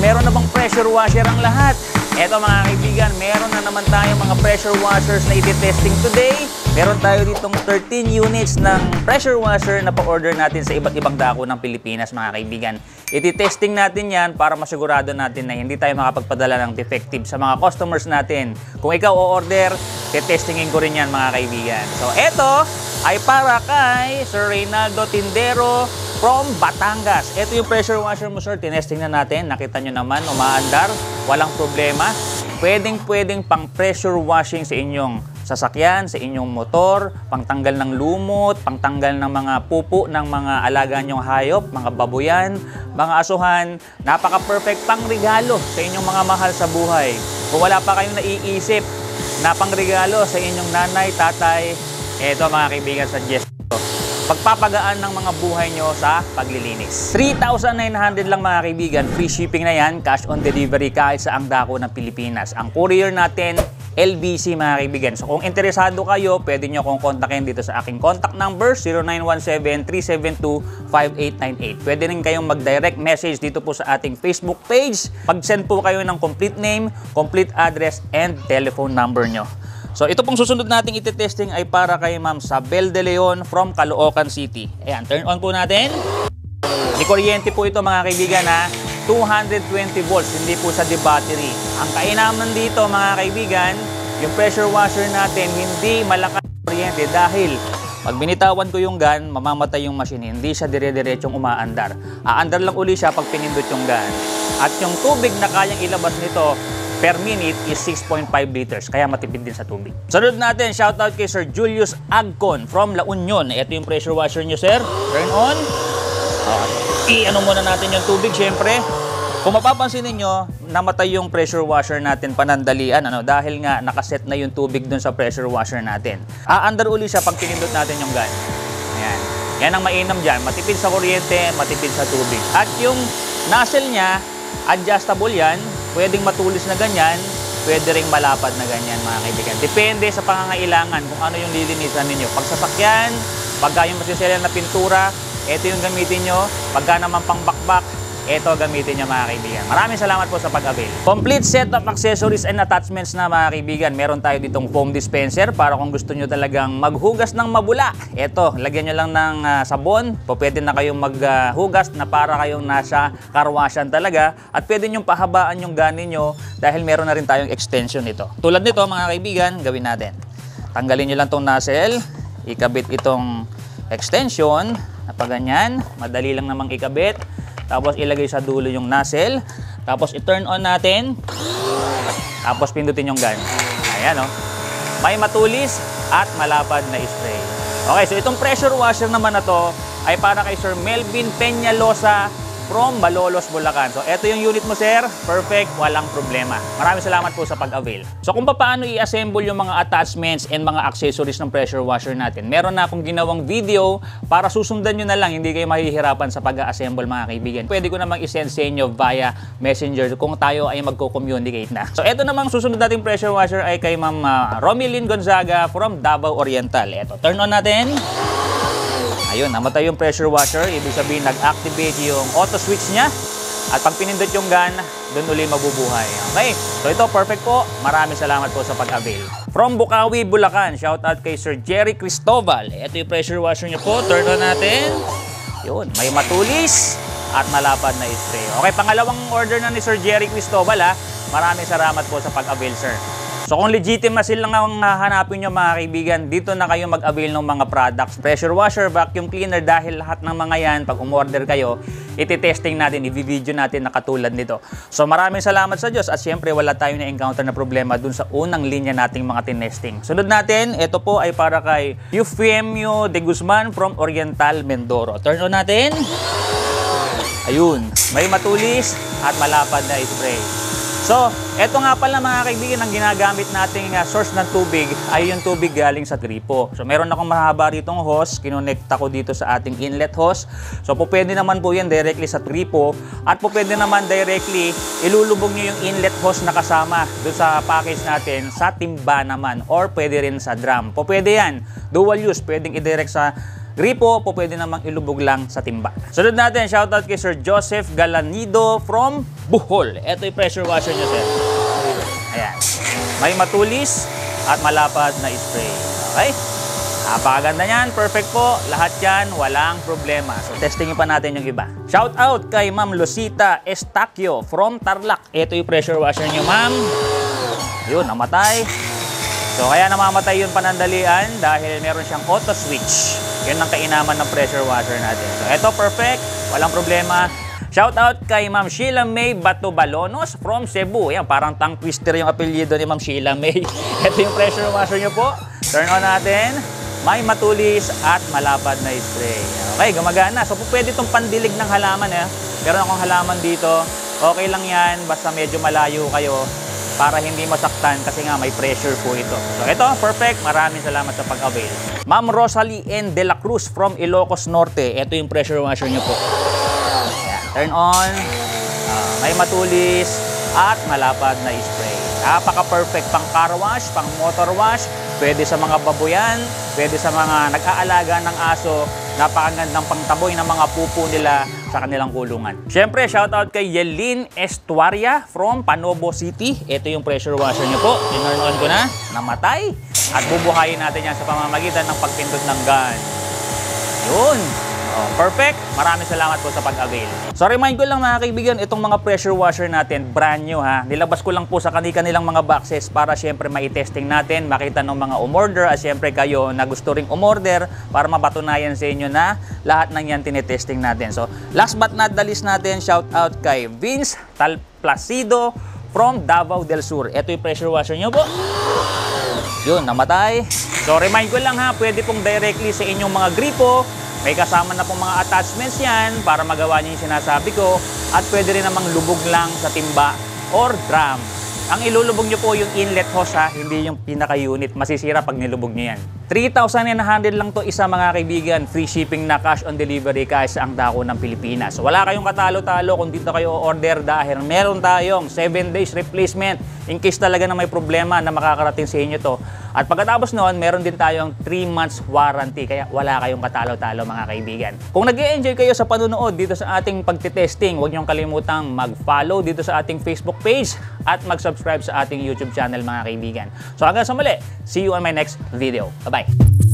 meron na bang pressure washer ang lahat? Eto mga kaibigan, meron na naman tayong mga pressure washers na iti-testing today. Meron tayo ditong 13 units ng pressure washer na pa-order natin sa iba't ibang dako ng Pilipinas mga kaibigan. Iti-testing natin yan para masigurado natin na hindi tayo makapagpadala ng defective sa mga customers natin. Kung ikaw o-order, testingin ko rin yan mga kaibigan. So eto ay para kay Sir Reynaldo Tindero from Batangas. Ito yung pressure washer mo sir, tinesting na natin. Nakita nyo naman, umaandar, walang problema. Pwedeng pang pressure washing sa inyong sasakyan, sa inyong motor, pangtanggal ng lumot, pangtanggal ng mga pupo ng mga alaga nyong hayop, mga babuyan, mga asuhan. Napaka-perfect pang regalo sa inyong mga mahal sa buhay. Kung wala pa kayong naiisip na pang regalo sa inyong nanay, tatay, eto mga kaibigan, suggest ko. Pagpapagaan ng mga buhay nyo sa paglilinis. 3,900 lang mga kaibigan, free shipping na yan, cash on delivery kahit sa ang dako ng Pilipinas. Ang courier natin, LBC mga kaibigan. So kung interesado kayo, pwede nyo akong kontakin dito sa aking contact number 0917-372-5898. Pwede rin kayong mag-direct message dito po sa ating Facebook page. Pag-send po kayo ng complete name, complete address, and telephone number nyo. So ito pong susunod nating iti-testing ay para kay Ma'am Sabel De Leon from Caloocan City. Ayan, turn on po natin. Di kuryente po ito mga kaibigan ha. 220 volts, hindi po sa battery. Ang kainaman dito mga kaibigan, yung pressure washer natin hindi malakas kuryente dahil pag binitawan ko yung gun, mamamatay yung machine. Hindi siya dire-diretsong umaandar. Aandar lang uli siya pag pinindot yung gun. At yung tubig na kayang ilabas nito per minute is 6.5 liters, kaya matipid din sa tubig. Sunod natin, shoutout kay Sir Julius Agcon from La Union. Ito yung pressure washer nyo sir, turn on. I-ano muna natin yung tubig syempre. Kung mapapansin niyo, namatay yung pressure washer natin panandalian dahil nga nakaset na yung tubig dun sa pressure washer natin. Aandar uli siya pag pinindot natin yung gun. Ayan. Yan ang mainam dyan, matipid sa kuryente, matipid sa tubig. At yung nozzle niya, adjustable yan, pwedeng matulis na ganyan, pwede ring malapad na ganyan mga kaibigan. Depende sa pangangailangan kung ano yung lilinisan ninyo. Pag sasakyan, pagka yung masisela na pintura, ito yung gamitin nyo. Pagka naman pang bakbak, ito gamitin nyo mga kaibigan. Maraming salamat po sa pag-avail. Complete set of accessories and attachments na mga kaibigan. Meron tayo ditong foam dispenser para kung gusto nyo talagang maghugas ng mabula. Ito, lagyan nyo lang ng sabon. Pwede na kayong maghugas na para kayong nasa karwasyan talaga. At pwede nyo pahabaan yung ganin nyo dahil meron na rin tayong extension nito. Tulad nito mga kaibigan, gawin natin. Tanggalin nyo lang tong nozzle. Ikabit itong extension. Napaganyan. Madali lang namang ikabit. Tapos ilagay sa dulo yung nozzle. Tapos i-turn on natin. Tapos pindutin yung gun. Ayan o. May matulis at malapad na spray. Okay, so itong pressure washer naman na to ay para kay Sir Melvin Peñalosa from Malolos, Bulacan. So ito yung unit mo sir. Perfect, walang problema. Maraming salamat po sa pag-avail. So kung paano i-assemble yung mga attachments and mga accessories ng pressure washer natin, meron na akong ginawang video para susundan nyo na lang, hindi kayo mahihirapan sa pag-assemble mga kaibigan. Pwede ko namang i-send sa inyo via messenger kung tayo ay magko-communicate na. So ito namang susunod nating pressure washer ay kay Ma'am Romilyn Gonzaga from Davao Oriental. Ito, turn on natin. Ayun, namatay yung pressure washer. Ibig sabihin, nag-activate yung auto switch niya. At pag pinindot yung gun, doon uli mabubuhay. Okay, so ito, perfect po. Maraming salamat po sa pag-avail. From Bukawi, Bulacan, shoutout kay Sir Jerry Cristobal. Ito yung pressure washer niyo po. Turn on natin. Yun, may matulis at malapad na spray. Okay, pangalawang order na ni Sir Jerry Cristobal ha. Maraming salamat po sa pag-avail, sir. So kung legitimacy lang ang hanapin nyo mga kaibigan, dito na kayo mag-avail ng mga products. Pressure washer, vacuum cleaner, dahil lahat ng mga yan, pag umorder kayo, iti-testing natin, i-video natin na katulad nito. So maraming salamat sa Diyos at syempre wala tayong na-encounter na problema dun sa unang linya nating mga tinesting. Sunod natin, ito po ay para kay Eufemio de Guzman from Oriental, Mindoro. Turn on natin. Ayun, may matulis at malapad na spray. So, eto nga pala mga kaibigan, ang ginagamit nating source ng tubig ay yung tubig galing sa gripo. So, meron akong mahaba ritong hose, kinonekta ko dito sa ating inlet hose. So, pwede naman po yan directly sa gripo at pwede naman directly ilulubog nyo yung inlet hose na kasama doon sa package natin sa timba naman or pwede rin sa drum. Pwede yan, dual use, pwedeng i-direct sa gripo po pwede namang ilubog lang sa timba. Sunod natin, shoutout kay Sir Joseph Galanido from Bohol. Ito yung pressure washer niya, sir. Ayan. May matulis at malapad na spray. Okay? Napakaganda yan. Perfect po. Lahat yan. Walang problema. So, testingin pa natin yung iba. Shout out kay Ma'am Lucita Estacio from Tarlac. Ito yung pressure washer niyo, ma'am. Yun, namatay. So, kaya namamatay yun panandalian dahil meron siyang auto switch. Yun ang kainaman ng pressure washer natin. So, ito perfect. Walang problema. Shout out kay Ma'am Sheila May Batobalonos from Cebu. Yan, parang tongue twister yung apelyido ni Ma'am Sheila May. Ito yung pressure washer niyo po. Turn on natin. May matulis at malapad na spray. Okay, gumagana. So, pwede itong pandilig ng halaman. Meron akong halaman dito. Okay lang yan. Basta medyo malayo kayo para hindi masaktan kasi nga may pressure po ito. So, ito, perfect. Maraming salamat sa pag-avail. Ma'am Rosalie N. De La Cruz from Ilocos Norte. Ito yung pressure washer niyo po. Ayan, turn on. May matulis at malapad na spray. Napaka-perfect pang car wash, pang motor wash. Pwede sa mga baboyan, pwede sa mga nag-aalaga ng aso, napakagandang pangtaboy ng mga pupo nila sa kanilang kulungan. Siyempre, shoutout kay Yelin Estuaria from Panobo City. Ito yung pressure washer niyo po. Tinurn on ko na, namatay. At bubuhayin natin yan sa pamamagitan ng pagpindot ng gun. Yun. Oh, perfect. Maraming salamat po sa pag-avail. So remind ko lang mga kaibigan, itong mga pressure washer natin, brand new ha. Nilabas ko lang po sa kanilang mga boxes para syempre mai-testing natin, makita ng mga umorder at syempre kayo na gusto ring umorder para mapatunayan sa inyo na lahat ng yan tinetesting natin. So last but not the least natin, shout out kay Vince Talplacido from Davao del Sur. Ito yung pressure washer nyo po. Yun, namatay. So remind ko lang ha, pwede pong directly sa inyong mga gripo. May kasama na pong mga attachments yan para magawa niyo yung sinasabi ko. At pwede rin namang lubog lang sa timba or drum. Ang ilulubog nyo po yung inlet hose ha, hindi yung pinaka-unit. Masisira pag nilubog nyo yan. 3,900 lang to isa mga kaibigan. Free shipping na cash on delivery kahit sa ang dako ng Pilipinas. So, wala kayong katalo-talo kung dito kayo order dahil meron tayong 7 days replacement in case talaga na may problema na makakarating sa inyo to. At pagkatapos noon, meron din tayong 3 months warranty. Kaya wala kayong katalo-talo mga kaibigan. Kung nag-e-enjoy kayo sa panunood dito sa ating pagtitesting, huwag niyong kalimutang mag-follow dito sa ating Facebook page at mag-subscribe sa ating YouTube channel mga kaibigan. So hanggang sa muli, see you on my next video. Bye-bye!